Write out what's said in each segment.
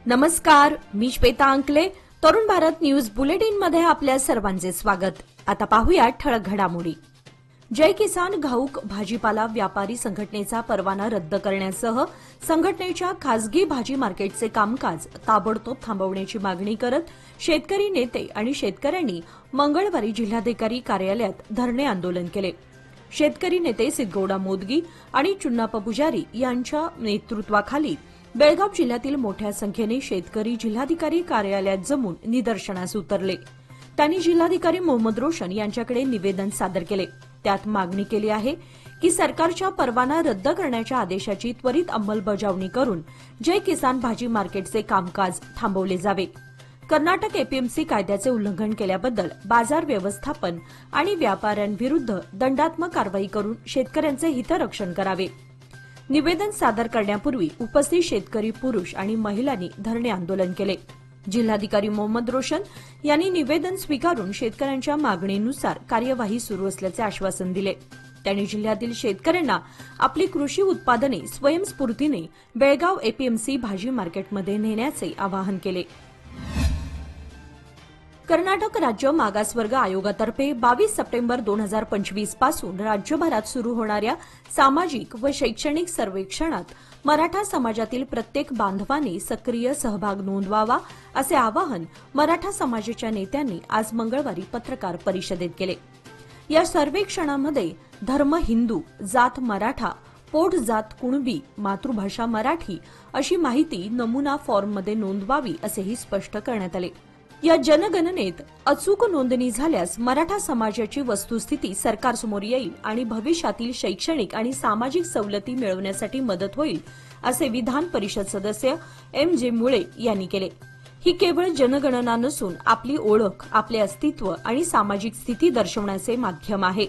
नमस्कार, मी श्वेता अंकले. Tarun Bharat news bulletin मध्ये आपल्या सर्वांचे स्वागत. आता पाहूया ठळक घडामोडी. जय किसान घाऊक भाजीपाला व्यापारी संघटनेचा परवाना रद्द करण्यासह संघटनेच्या खासगी भाजी मार्केटचे कामकाज ताबडतोब थांबवण्याची मागणी करत शेतकरी नेते आणि शेतकऱ्यांनी मंगळवारी जिल्हाधिकारी कार्यालयात धरणे आंदोलन केले. शेतकरी नेते सिद्धगौडा मोदगी आणि चुन्नाप्पा पुजारी यांच्या नेतृत्वाखाली बेळगाव जिल्ह्यातील मोठ्या संख्येने शेतकरी जिल्हाधिकारी कार्यालयात जमून निदर्शनास उतरले. त्यांनी जिल्हाधिकारी मोहम्मद रोशन यांच्याकडे निवेदन सादर केले. त्यात मागणी केली आहे की सरकारच्या परवाना रद्द करण्याच्या आदेशाची त्वरित अंमलबजावणी करून जय किसान भाजी मार्केटचे कामकाज थांबवले जावे. कर्नाटक एपीएमसी कायद्याचे उल्लंघन केल्याबद्दल बाजार व्यवस्थापन आणि व्यापाऱ्यांविरुद्ध दंडात्मक कारवाई करून शेतकऱ्यांचे हितरक्षण करावे. निवेदन सादर करण्यापूर्वी उपस्थित शेतकरी पुरुष आणि महिलांनी धरणे आंदोलन केले. जिल्हाधिकारी मोहम्मद रोशन यांनी निवेदन स्वीकारून शेतकऱ्यांच्या मागणीनुसार कार्यवाही सुरू असल्याचे आश्वासन दिले. त्यांनी जिल्ह्यातील शेतकऱ्यांना आपली कृषी उत्पादने स्वयंस्फूर्तीने बेळगाव एपीएमसी भाजी मार्केटमध्ये नेण्याचे आवाहन केले. कर्नाटक राज्य मागासवर्ग आयोगातर्फे 22 सप्टेंबर 2025 पासून राज्यभरात सुरू होणाऱ्या सामाजिक व शैक्षणिक सर्वेक्षणात मराठा समाजातील प्रत्येक बांधवांनी सक्रिय सहभाग नोंदवावा असे आवाहन मराठा समाजाच्या नेत्यांनी आज मंगळवारी पत्रकार परिषदेत केले. या सर्वेक्षणामध्ये धर्म हिंदू, जात मराठा, पोट जात कुणबी, मातृभाषा मराठी अशी माहिती नमुना फॉर्ममध्ये नोंदवावी असेही स्पष्ट करण्यात आले. या जनगणनेत अचूक नोंदणी झाल्यास मराठा समाजाची वस्तुस्थिती सरकारसमोर येईल आणि भविष्यातील शैक्षणिक आणि सामाजिक सवलती मिळवण्यासाठी मदत होईल असे विधान परिषद सदस्य M.J. मुळे यांनी केले. ही केवळ जनगणना नसून आपली ओळख, आपले अस्तित्व आणि सामाजिक स्थिती दर्शवण्याचे माध्यम आहे.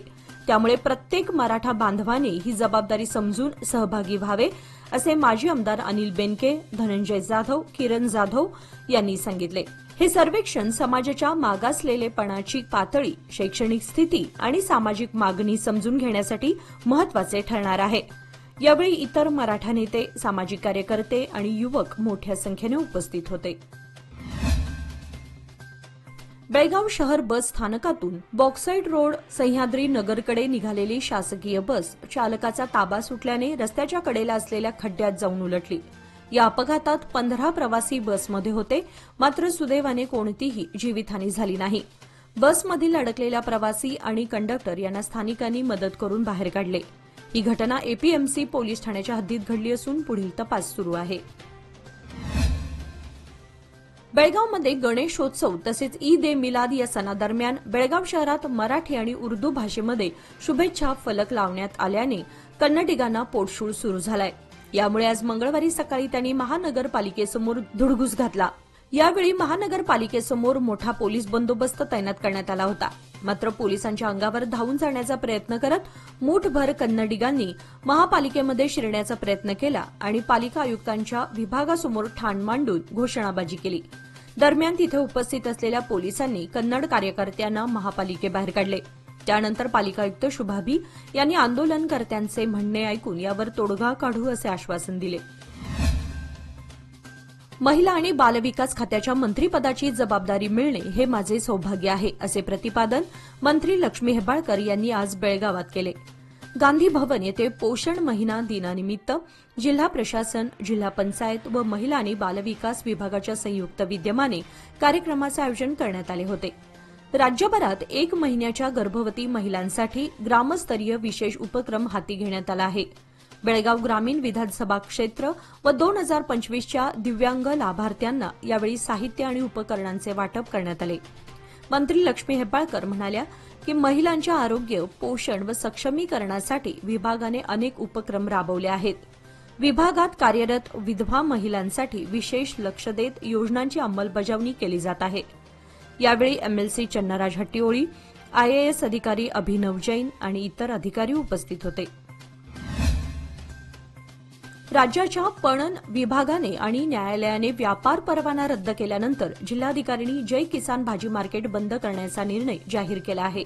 त्यामुळे प्रत्येक मराठा बांधवाने ही जबाबदारी समजून सहभागी व्हावे असे माजी आमदार अनिल बेनके, धनंजय जाधव, किरण जाधव यांनी सांगितले. हे सर्वेक्षण समाजाच्या मागासलेलेपणाची पातळी, शैक्षणिक स्थिती आणि सामाजिक मागणी समजून घेण्यासाठी महत्वाचे ठरणार आहे. यावेळी इतर मराठा नेते, सामाजिक कार्यकर्ते आणि युवक मोठ्या संख्येने उपस्थित होते. बेळगाव शहर बस स्थानकातून बॉक्साईड रोड सह्याद्री नगरकडे निघालेली शासकीय बस चालकाचा ताबा सुटल्याने रस्त्याच्या कडेला असलेल्या खड्ड्यात जाऊन उलटली. या अपघातात 15 प्रवासी बसमध्ये होते, मात्र सुदैवाने कोणतीही जीवितहानी झाली नाही. बसमधील अडकलेल्या प्रवासी आणि कंडक्टर यांना स्थानिकांनी मदत करून बाहेर काढले. ही घटना एपीएमसी पोलीस ठाण्याच्या हद्दीत घडली असून पुढील तपास सुरू आहे. बेळगावमध्ये गणेशोत्सव तसेच ईद ए मिलाद या सणादरम्यान बेळगाव शहरात मराठी आणि उर्दू भाषेमध्ये शुभेच्छा फलक लावण्यात आल्याने कन्नडिगांना पोटशूळ सुरू झालाय. यामुळे आज मंगळवारी सकाळी त्यांनी महानगरपालिकेसमोर धुडगूस घातला. यावेळी महानगरपालिकेसमोर मोठा पोलीस बंदोबस्त तैनात करण्यात आला होता. मात्र पोलिसांच्या अंगावर धावून जाण्याचा प्रयत्न करत मूठभर कन्नडिगांनी महापालिकेमध्ये शिरण्याचा प्रयत्न केला आणि पालिका आयुक्तांच्या विभागासमोर ठाण मांडून घोषणाबाजी केली. दरम्यान तिथे उपस्थित असलेल्या पोलिसांनी कन्नड कार्यकर्त्यांना महापालिकेबाहेर काढले. त्यानंतर पालिका आयुक्त शुभा बी यांनी आंदोलनकर्त्यांचे म्हणणे ऐकून यावर तोडगा काढू असे आश्वासन दिले. महिला आणि बालविकास खात्याच्या मंत्रिपदाची जबाबदारी मिळणे हे माझे सौभाग्य आहे असे प्रतिपादन मंत्री लक्ष्मी हेब्बाळकर यांनी आज बेळगावात केले. गांधी भवन येथे पोषण महिना दिनानिमित्त जिल्हा प्रशासन, जिल्हा पंचायत व महिला आणि बालविकास विभागाच्या संयुक्त विद्यमाने कार्यक्रमाचे आयोजन करण्यात आले होते. राज्यभरात 1 महिन्याच्या गर्भवती महिलांसाठी ग्रामस्तरीय विशेष उपक्रम हाती घेण्यात आला आहे. बेळगाव ग्रामीण विधानसभा क्षेत्र व 2025च्या दिव्यांग लाभार्थ्यांना यावेळी साहित्य आणि उपकरणांचे वाटप करण्यात आले. मंत्री लक्ष्मी हेब्बाळकर म्हणाल्या की महिलांच्या आरोग्य, पोषण व सक्षमीकरणासाठी विभागाने अनेक उपक्रम राबवले आहेत. विभागात कार्यरत विधवा महिलांसाठी विशेष लक्ष देत योजनांची अंमलबजावणी केली जात आहे. यावेळी एमएलसी चन्नराज हट्टीओळी, आयएएस अधिकारी अभिनव जैन आणि इतर अधिकारी उपस्थित होते. राज्याच्या पणन विभागाने आणि न्यायालयाने व्यापार परवाना रद्द केल्यानंतर जिल्हाधिकाऱ्यांनी जय किसान भाजी मार्केट बंद करण्याचा निर्णय जाहीर केला आहे.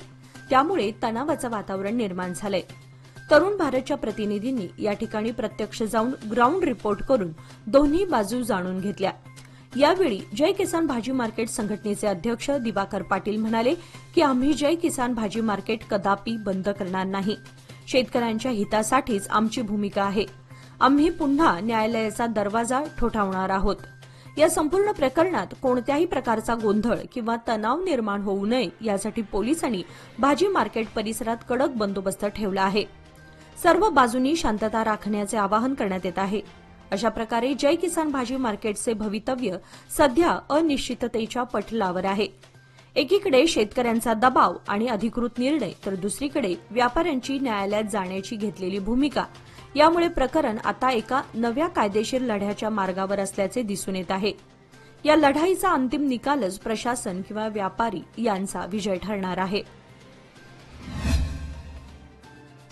त्यामुळे तणावाचं वातावरण निर्माण झालंय. तरुण भारतच्या प्रतिनिधींनी या ठिकाणी प्रत्यक्ष जाऊन ग्राउंड रिपोर्ट करून दोन्ही बाजू जाणून घेतल्या. यावेळी जय किसान भाजी मार्केट संघटनेचे अध्यक्ष दिवाकर पाटील म्हणाले की आम्ही जय किसान भाजी मार्केट कदापि बंद करणार नाही. शेतकऱ्यांच्या हितासाठीच आमची भूमिका आहे. आम्ही पुन्हा न्यायालयाचा दरवाजा ठोठावणार आहोत. या संपूर्ण प्रकरणात कोणत्याही प्रकारचा गोंधळ किंवा तणाव निर्माण होऊ नये यासाठी पोलिसांनी भाजी मार्केट परिसरात कडक बंदोबस्त ठेवला आहे. सर्व बाजूंनी शांतता राखण्याचे आवाहन करण्यात येत आहे. अशा प्रकारे जय किसान भाजी मार्केटचे भवितव्य सध्या अनिश्चिततेच्या पटलावर आहे. एकीकडे शेतकऱ्यांचा दबाव आणि अधिकृत निर्णय तर दुसरीकडे व्यापाऱ्यांची न्यायालयात जाण्याची घेतलेली भूमिका यामुळे प्रकरण आता एका नव्या कायदेशीर लढ्याच्या मार्गावर असल्याचे दिसून येत आहे. या लढाईचा अंतिम निकालच प्रशासन किंवा व्यापारी यांचा विजय ठरणार आहे.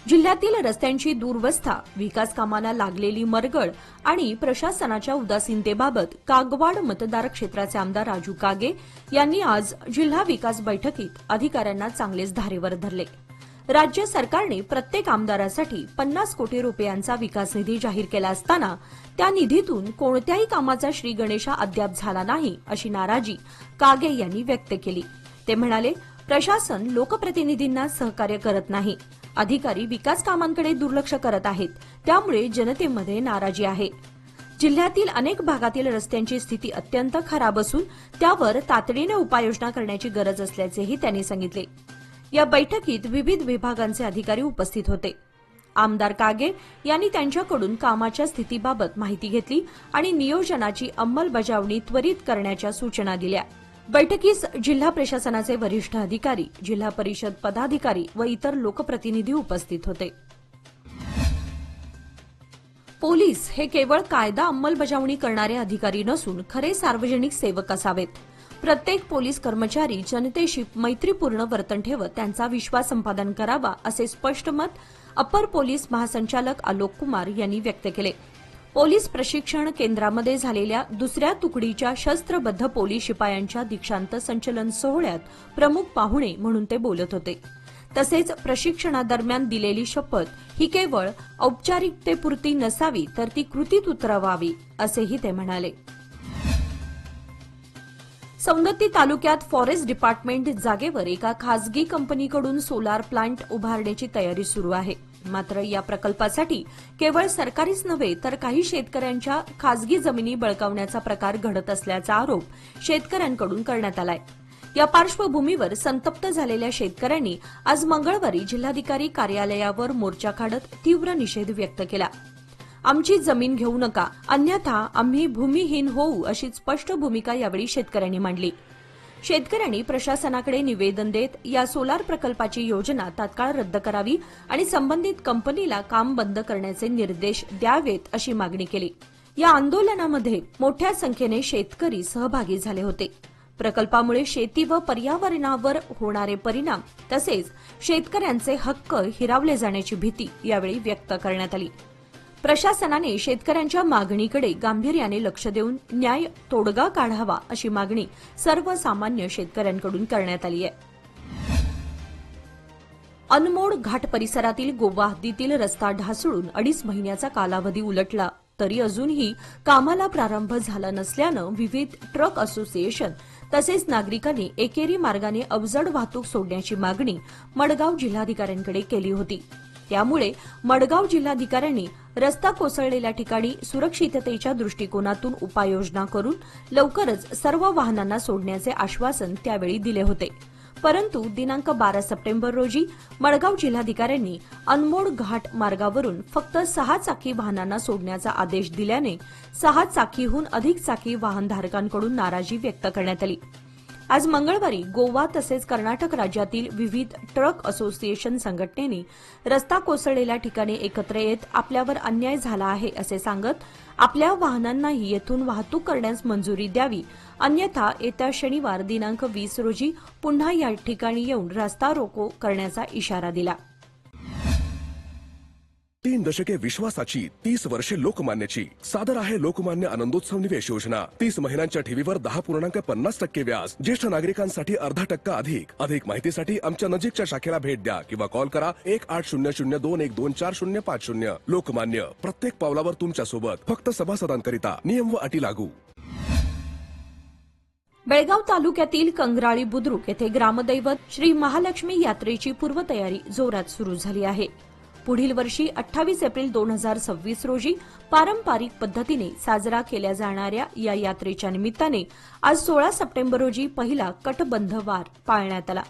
जिल्ह्यातील रस्त्यांची दुरवस्था, विकास कामांना लागलेली मरगळ आणि प्रशासनाच्या उदासीनतेबाबत कागवाड मतदार क्षेत्राचे आमदार राजू कागे यांनी आज जिल्हा विकास बैठकीत अधिकाऱ्यांना चांगलेच धारेवर धरले. राज्य सरकारने प्रत्येक आमदारासाठी 50 कोटी रुपयांचा विकास निधी जाहीर केला असताना त्या निधीतून कोणत्याही कामाचा श्रीगणेशा अद्याप झाला नाही अशी नाराजी कागे यांनी व्यक्त केली. ते म्हणाले, प्रशासन लोकप्रतिनिधींना सहकार्य करत नाही. अधिकारी विकास कामांकडे दुर्लक्ष करत आहेत. त्यामुळे जनतेमध्ये नाराजी आहे. जिल्ह्यातील अनेक भागातील रस्त्यांची स्थिती अत्यंत खराब असून त्यावर तातडीने उपाययोजना करण्याची गरज असल्याचेही त्यांनी सांगितले. या बैठकीत विविध विभागांचे अधिकारी उपस्थित होते. आमदार कागे यांनी त्यांच्याकडून कामाच्या स्थितीबाबत माहिती घेतली आणि नियोजनाची अंमलबजावणी त्वरित करण्याच्या सूचना दिल्या. बैठकीस जिल्हा प्रशासनाचे वरिष्ठ अधिकारी, जिल्हा परिषद पदाधिकारी व इतर लोकप्रतिनिधी उपस्थित होते. पोलीस हे केवळ कायदा अंमलबजावणी करणारे अधिकारी नसून खरे सार्वजनिक सेवक असावेत. प्रत्येक पोलीस कर्मचारी जनतेशी मैत्रीपूर्ण वर्तन ठेवत त्यांचा विश्वास संपादन करावा असे स्पष्ट मत अपर पोलीस महासंचालक आलोक कुमार यांनी व्यक्त केले. पोलीस प्रशिक्षण केंद्रामध्ये झालेल्या दुसऱ्या तुकडीच्या शस्त्रबद्ध पोलीस शिपायांच्या दीक्षांत संचलन सोहळ्यात प्रमुख पाहुणे म्हणून ते बोलत होते. तसेच प्रशिक्षणादरम्यान दिलेली शपथ ही केवळ औपचारिकतेपुरती नसावी तर ती कृतीत उतरवावी असेही ते म्हणाले. सौंदत्ती तालुक्यात फॉरेस्ट डिपार्टमेंट जागेवर एका खासगी कंपनीकडून सोलार प्लांट उभारण्याची तयारी सुरू आहे. मात्र या प्रकल्पासाठी केवळ सरकारीच नव्हे तर काही शेतकऱ्यांच्या खासगी जमिनी बळकावण्याचा प्रकार घडत असल्याचा आरोप शेतकऱ्यांकडून करण्यात आलाय. या पार्श्वभूमीवर संतप्त झालेल्या शेतकऱ्यांनी आज मंगळवारी जिल्हाधिकारी कार्यालयावर मोर्चा काढत तीव्र निषेध व्यक्त केला. आमची जमीन घेऊ नका, अन्यथा आम्ही भूमिहीन होऊ अशी स्पष्ट भूमिका यावेळी शेतकऱ्यांनी मांडली. शेतकऱ्यांनी प्रशासनाकडे निवेदन देत या सोलार प्रकल्पाची योजना तात्काळ रद्द करावी आणि संबंधित कंपनीला काम बंद करण्याचे निर्देश द्यावेत अशी मागणी केली. या आंदोलनामध्ये मोठ्या संख्येने शेतकरी सहभागी झाले होते. प्रकल्पामुळे शेती व पर्यावरणावर होणारे परिणाम तसेच शेतकऱ्यांचे हक्क हिरावले जाण्याची भीती यावेळी व्यक्त करण्यात आली. प्रशासनाने शेतकऱ्यांच्या मागणीकडे गांभीर्याने लक्ष देऊन न्याय तोडगा काढावा अशी मागणी सर्वसामान्य शेतकऱ्यांकडून करण्यात आली आहे. अनमोड घाट परिसरातील गोवा हद्दीतील रस्ता ढासळून 2.5 महिन्याचा कालावधी उलटला तरी अजूनही कामाला प्रारंभ झाला नसल्यानं विविध ट्रक असोसिएशन तसेच नागरिकांनी एकेरी मार्गाने अवजड वाहतूक सोडण्याची मागणी मडगाव जिल्हाधिकाऱ्यांकडे केली होती. त्यामुळे मडगाव जिल्हाधिकाऱ्यांनी रस्ता कोसळलेल्या ठिकाणी सुरक्षिततेच्या दृष्टिकोनातून उपाययोजना करून लवकरच सर्व वाहनांना सोडण्याचे आश्वासन त्यावेळी दिले होते. परंतु दिनांक 12 सप्टेंबर रोजी मडगाव जिल्हाधिकाऱ्यांनी अनमोड घाट मार्गावरून फक्त 6 चाकी वाहनांना सोडण्याचा आदेश दिल्याने 6 चाकीहून अधिक चाकी वाहनधारकांकडून नाराजी व्यक्त करण्यात आली. आज मंगळवारी गोवा तसेच कर्नाटक राज्यातील विविध ट्रक असोसिएशन संघटनेनी रस्ता कोसळलेल्या ठिकाणी एकत्र येत आपल्यावर अन्याय झाला आहे असे सांगत आपल्या वाहनांनाही येथून वाहतूक करण्यास मंजुरी द्यावी, अन्यथा येत्या शनिवार दिनांक 20 रोजी पुन्हा या ठिकाणी येऊन रस्ता रोको करण्याचा इशारा दिला. 3 दशके विश्वासाची, 30 वर्षे लोकमान्याची. सादर आहे लोकमान्य आनंदोत्सव निवेश योजना. 30 महिन्यांच्या ठेवीवर 10.50% व्याज. ज्येष्ठ नागरिकांसाठी 0.5% अधिक. अधिक माहितीसाठी आमच्या नजीकच्या शाखेला भेट द्या किंवा कॉल करा 180021245050. लोकमान्य, प्रत्येक पावलावर तुमच्या सोबत. फक्त सभासदांकरिता. नियम व अटी लागू. बेळगाव तालुक्यातील कंग्राळी बुद्रुक येथे ग्रामदैवत श्री महालक्ष्मी यात्रेची पूर्वतयारी जोरात सुरू झाली आहे. पुढील वर्षी 28 एप्रिल 2026 रोजी पारंपरिक पद्धतीने साजरा केल्या जाणाऱ्या या यात्रेच्या निमित्ताने आज 16 सप्टेंबर रोजी पहिला कटबंध वार पाळण्यात आला.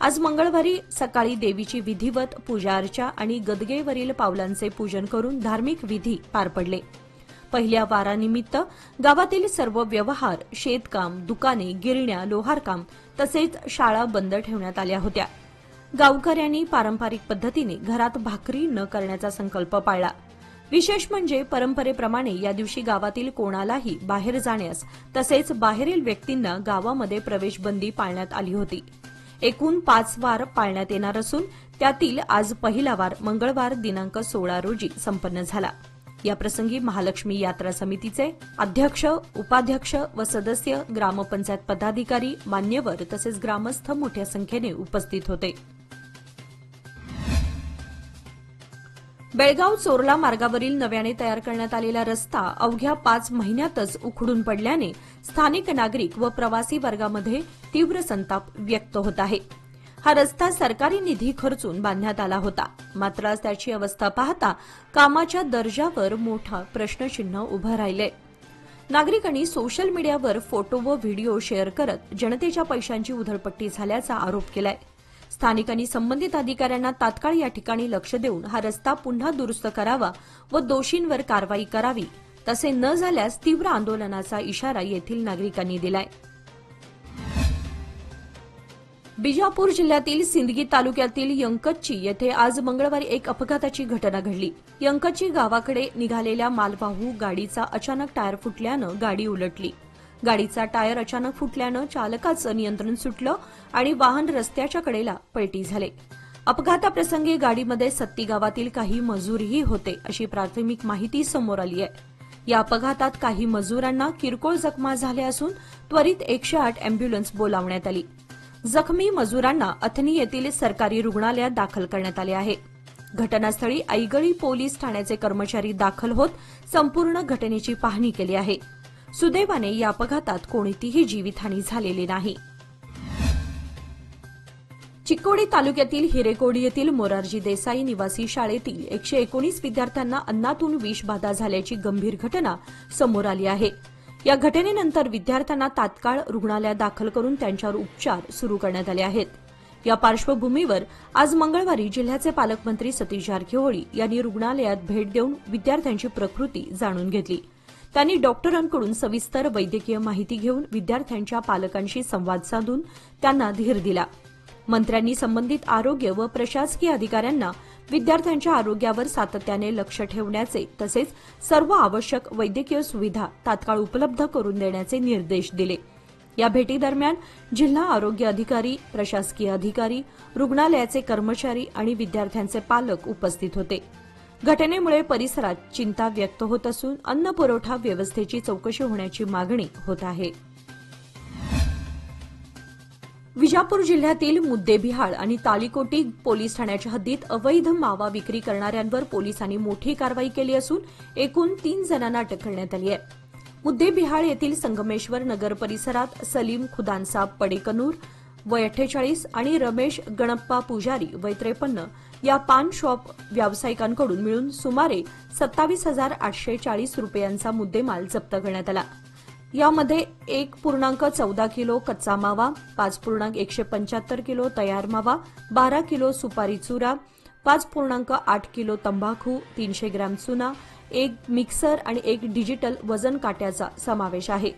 आज मंगळवारी सकाळी देवीची विधिवत पूजा अर्चा आणि गदगेवरील पावलांचे पूजन करून धार्मिक विधी पार पडले. पहिल्या वारानिमित्त गावातील सर्व व्यवहार, शेतकाम, दुकाने, गिरण्या, लोहारकाम तसेच शाळा बंद ठेवण्यात आल्या होत्या. गावकऱ्यांनी पारंपरिक पद्धतीने घरात भाकरी न करण्याचा संकल्प पाळला. विशेष म्हणजे परंपरेप्रमाणे या दिवशी गावातील कोणालाही बाहेर जाण्यास तसेच बाहेरील व्यक्तींना गावामध्ये प्रवेशबंदी पाळण्यात आली होती. एकूण 5 वार पाळण्यात येणार असून त्यातील आज पहिला वार मंगळवार दिनांक 16 रोजी संपन्न झाला. याप्रसंगी महालक्ष्मी यात्रा समितीचे अध्यक्ष, उपाध्यक्ष व सदस्य, ग्रामपंचायत पदाधिकारी, मान्यवर तसेच ग्रामस्थ मोठ्या संख्येने उपस्थित होते. बेळगाव चोरला मार्गावरील नव्याने तयार करण्यात आलेला रस्ता अवघ्या 5 महिन्यातच उखडून पडल्याने स्थानिक नागरिक व प्रवासी वर्गामध्ये तीव्र संताप व्यक्त होत आहे. हा रस्ता सरकारी निधी खर्चून बांधण्यात आला होता. मात्र आज त्याची अवस्था पाहता कामाच्या दर्जावर मोठा प्रश्नचिन्ह उभं राहिलंय. नागरिकांनी सोशल मीडियावर फोटो व व्हिडिओ शेअर करत जनतेच्या पैशांची उधळपट्टी झाल्याचा आरोप केलाय. स्थानिकांनी संबंधित अधिकाऱ्यांना तात्काळ या ठिकाणी लक्ष देऊन हा रस्ता पुन्हा दुरुस्त करावा व दोषींवर कारवाई करावी. तसे न झाल्यास तीव्र आंदोलनाचा इशारा येथील नागरिकांनी दिलाय. बिजापूर जिल्ह्यातील सिंदगी तालुक्यातील यंकच्ची येथे आज मंगळवारी एक अपघाताची घटना घडली. यंकच्ची गावाकडे निघालेल्या मालवाहू गाडीचा अचानक टायर फुटल्यानं गाडी उलटली. गाडीचा टायर अचानक फुटल्यानं चालकाचं नियंत्रण सुटलं आणि वाहन रस्त्याच्या कडेला पलटी झाले. अपघाताप्रसंगी गाडीमध्ये सत्ती गावातील काही मजूरही होते अशी प्राथमिक माहिती समोर आली आहे. या अपघातात काही मजुरांना किरकोळ जखमा झाल्या असून त्वरित 108 अँब्युलन्स बोलावण्यात आली. जखमी मजुरांना अथनी येथील सरकारी रुग्णालयात दाखल करण्यात आले आहे. घटनास्थळी ऐगळी पोलीस ठाण्याचे कर्मचारी दाखल होत संपूर्ण घटनेची पाहणी केली आहे. सुदैवाने या अपघातात कोणतीही जीवितहानी झालेली नाही. चिक्कोडी तालुक्यातील हिरेकोडी येथील मोरारजी देसाई निवासी शाळेतील 119 विद्यार्थ्यांना अन्नातून विषबाधा झाल्याची गंभीर घटना समोर आली आहे. या घटनेनंतर विद्यार्थ्यांना तात्काळ रुग्णालयात दाखल करून त्यांच्यावर उपचार सुरू करण्यात आले आहेत. या पार्श्वभूमीवर आज मंगळवारी जिल्ह्याचे पालकमंत्री सतीश जारकिहोळी यांनी रुग्णालयात भेट देऊन विद्यार्थ्यांची प्रकृती जाणून घेतली. त्यांनी डॉक्टरांकडून सविस्तर वैद्यकीय माहिती घेऊन विद्यार्थ्यांच्या पालकांशी संवाद साधून त्यांना धीर दिला. मंत्र्यांनी संबंधित आरोग्य व प्रशासकीय अधिकाऱ्यांना विद्यार्थ्यांच्या आरोग्यावर सातत्याने लक्ष ठेवण्याचे तसेच सर्व आवश्यक वैद्यकीय सुविधा तात्काळ उपलब्ध करून देण्याचे निर्देश दिले. या भेटीदरम्यान जिल्हा आरोग्य अधिकारी, प्रशासकीय अधिकारी, रुग्णालयाचे कर्मचारी आणि विद्यार्थ्यांचे पालक उपस्थित होते. घटनेमुळे परिसरात चिंता व्यक्त होत असून अन्न पुरवठा व्यवस्थेची चौकशी होण्याची मागणी होत आहे. विजापूर जिल्ह्यातील मुद्देबिहाळ आणि तालीकोटी पोलीस ठाण्याच्या हद्दीत अवैध मावा विक्री करणाऱ्यांवर पोलिसांनी मोठी कारवाई केली असून एकूण 3 जणांना अटक करण्यात आली आहे. मुद्देबिहाळ येथील संगमेश्वर नगर परिसरात सलीम खुदानसाब पडेकनूर वय 48 आणि रमेश गणप्पा पुजारी वय 53 या पान शॉप व्यावसायिकांकडून मिळून सुमारे 27,840 रुपयांचा मुद्देमाल जप्त करण्यात आला. यामध्ये 1.14 किलो कच्चा मावा, 5.175 किलो तयार मावा, 12 किलो सुपारी चुरा, 5.8 किलो तंबाखू, 300 ग्रॅम चुना, 1 मिक्सर आणि 1 डिजिटल वजन काट्याचा समावेश आहे.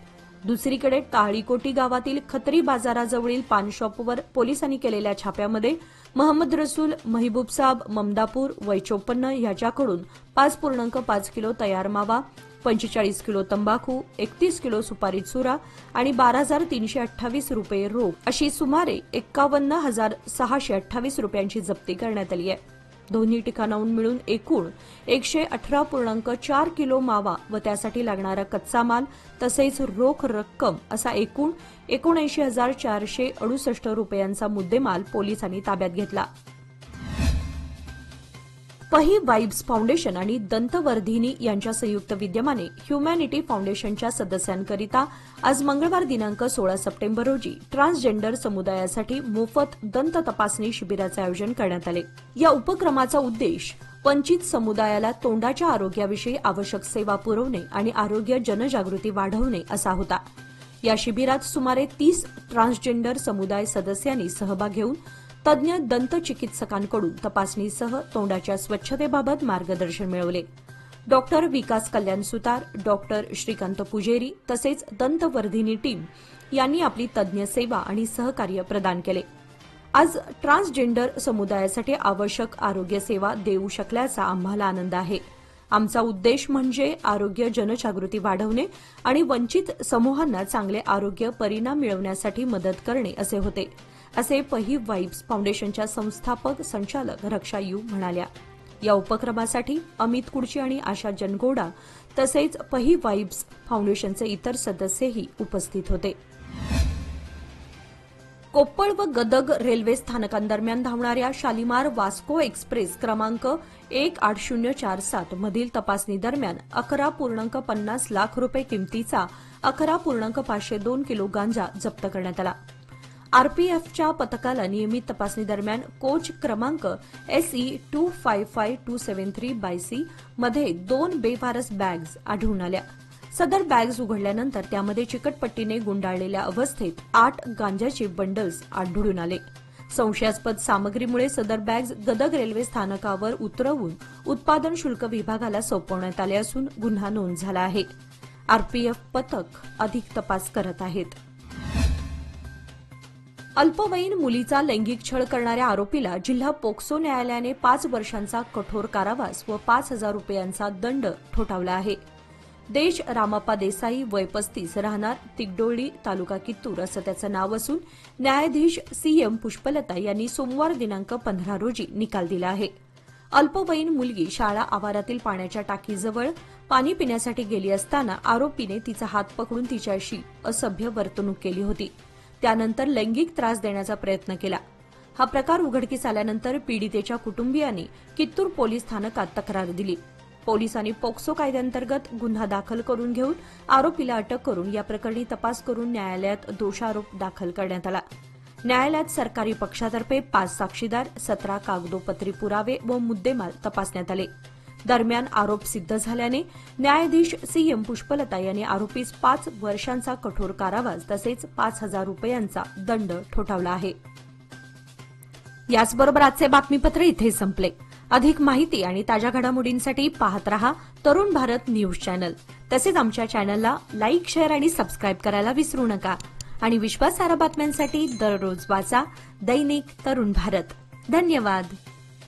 दुसरीकडे टाळीकोटी गावातील खत्री बाजाराजवळील पान शॉपवर पोलिसांनी केलेल्या छाप्यामध्ये महम्मद रसूल महबूबसाब ममदापूर वय 54 याच्याकडून 5.5 किलो तयार मावा, 45 किलो तंबाखू, 31 किलो सुपारी चुरा आणि 12,328 रुपये रोख अशी सुमारे 51,628 रुपयांची जप्ती करण्यात आली आहे. दोन्ही ठिकाणाहून मिळून एकूण 118.4 किलो मावा व त्यासाठी लागणारा कच्चा माल तसेच रोख रक्कम असा एकूण 79,468 रुपयांचा मुद्देमाल पोलिसांनी ताब्यात घेतला. पही वाइब्स फाउंडेशन आणि दंतवर्धिनी यांच्या संयुक्त विद्यमाने ह्युमॅनिटी फाउंडेशनच्या सदस्यांकरिता आज मंगळवार दिनांक 16 सप्टेंबर रोजी ट्रान्सजेंडर समुदायासाठी मोफत दंत तपासणी शिबिराचे आयोजन करण्यात आले. या उपक्रमाचा उद्देश वंचित समुदायाला तोंडाच्या आरोग्याविषयी आवश्यक सेवा पुरवणे आणि आरोग्य जनजागृती वाढवणे असा होता. या शिबिरात सुमारे 30 ट्रान्सजेंडर समुदाय सदस्यांनी सहभाग घेऊन तज्ज्ञ दंत चिकित्सकांकडून तपासणीसह तोंडाच्या स्वच्छतेबाबत मार्गदर्शन मिळवले. डॉक्टर विकास कल्याण सुतार, डॉक्टर श्रीकांत पुजेरी तसेच दंतवर्धिनी टीम यांनी आपली तज्ज्ञ सेवा आणि सहकार्य प्रदान केले. आज ट्रान्सजेंडर समुदायासाठी आवश्यक आरोग्य सेवा देऊ शकल्याचा आम्हाला आनंद आहे. आमचा उद्देश म्हणजे आरोग्य जनजागृती वाढवणे आणि वंचित समूहांना चांगले आरोग्य परिणाम मिळवण्यासाठी मदत करणे असे होते, असे पही वाइब्स फाउंडेशनच्या संस्थापक संचालक रक्षा यू म्हणाल्या. या उपक्रमासाठी अमित कुडची आणि आशा जनगोडा तसेच पही वाइब्स फाउंडेशनचे इतर सदस्यही उपस्थित होते. कोप्पळ व गदग रेल्वे स्थानकांदरम्यान धावणाऱ्या शालिमार वास्को एक्सप्रेस क्रमांक 18047 मधील तपासणी दरम्यान 11.50 लाख रुपये किमतीचा 11.502 किलो गांजा जप्त करण्यात आला. आरपीएफच्या पथकाला नियमित तपासणी दरम्यान कोच क्रमांक SE 255273/C मध्ये 2 बेवारस बॅग्स आढळून आल्या. सदर बॅग्स उघडल्यानंतर त्यामध्ये चिकटपट्टीने गुंडाळलेल्या अवस्थेत 8 गांजाचे बंडल्स आढळून आले. संशयास्पद सामग्रीमुळे सदर बॅग्स गदग रेल्वे स्थानकावर उतरवून उत्पादन शुल्क विभागाला सोपवण्यात आले असून गुन्हा नोंद झाला आहे. आरपीएफ पथक अधिक तपास करत आहेत. अल्पवयीन मुलीचा लैंगिक छळ करणाऱ्या आरोपीला जिल्हा पोक्सो न्यायालयाने 5 वर्षांचा कठोर कारावास व 5,000 रुपयांचा दंड ठोठावला आहे. देश रामप्पा देसाई वय 35 राहणार तिगडोळी तालुका कित्तूर असं त्याचं नाव असून न्यायाधीश CM पुष्पलता यांनी सोमवार दिनांक 15 रोजी निकाल दिला आहे. अल्पवयीन मुलगी शाळा आवारातील पाण्याच्या टाकीजवळ पाणी पिण्यासाठी गेली असताना आरोपीने तिचा हात पकडून तिच्याशी असभ्य वर्तणूक केली होती. त्यानंतर लैंगिक त्रास देण्याचा प्रयत्न केला. हा प्रकार उघडकीस आल्यानंतर पीडितेच्या कुटुंबियांनी कित्तूर पोलीस स्थानकात तक्रार दिली. पोलिसांनी पोक्सो कायद्याअंतर्गत गुन्हा दाखल करून घेऊन आरोपीला अटक करून या प्रकरणी तपास करून न्यायालयात दोषारोप दाखल करण्यात आला. न्यायालयात सरकारी पक्षातर्फे 5 साक्षीदार, 17 कागदोपत्री पुरावे व मुद्देमाल तपासण्यात आले. दरम्यान आरोप सिद्ध झाल्याने न्यायाधीश CM पुष्पलता यांनी आरोपीस 5 वर्षांचा कठोर कारावास तसेच 5,000 रुपयांचा दंड ठोठावला आहे. याचबरोबर आजचे बातमीपत्र इथे संपले. अधिक माहिती आणि ताज्या घडामोडींसाठी पाहत रहा तरुण भारत न्यूज चॅनल. तसेच आमच्या चॅनलला लाईक, शेअर आणि सबस्क्राईब करायला विसरू नका. आणि विश्वासार्ह बातम्यांसाठी दररोज वाचा दैनिक तरुण भारत. धन्यवाद.